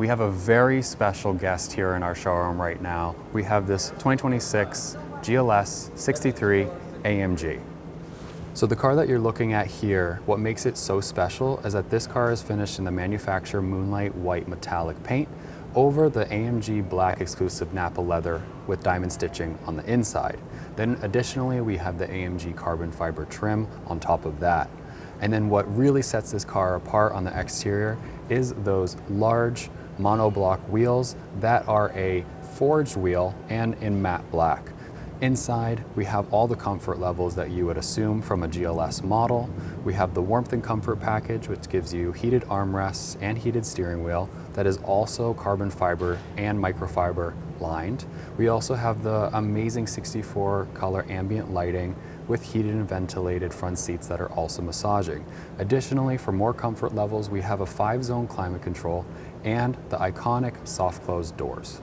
We have a very special guest here in our showroom right now. We have this 2026 GLS 63 AMG. So the car that you're looking at here, what makes it so special is that this car is finished in the manufacturer Moonlight White metallic paint over the AMG black exclusive Napa leather with diamond stitching on the inside. Then additionally, we have the AMG carbon fiber trim on top of that. And then what really sets this car apart on the exterior is those large monoblock wheels that are a forged wheel and in matte black. Inside, we have all the comfort levels that you would assume from a GLS model. We have the warmth and comfort package, which gives you heated armrests and heated steering wheel that is also carbon fiber and microfiber lined. We also have the amazing 64 color ambient lighting with heated and ventilated front seats that are also massaging. Additionally, for more comfort levels, we have a 5-zone climate control and the iconic soft closed doors.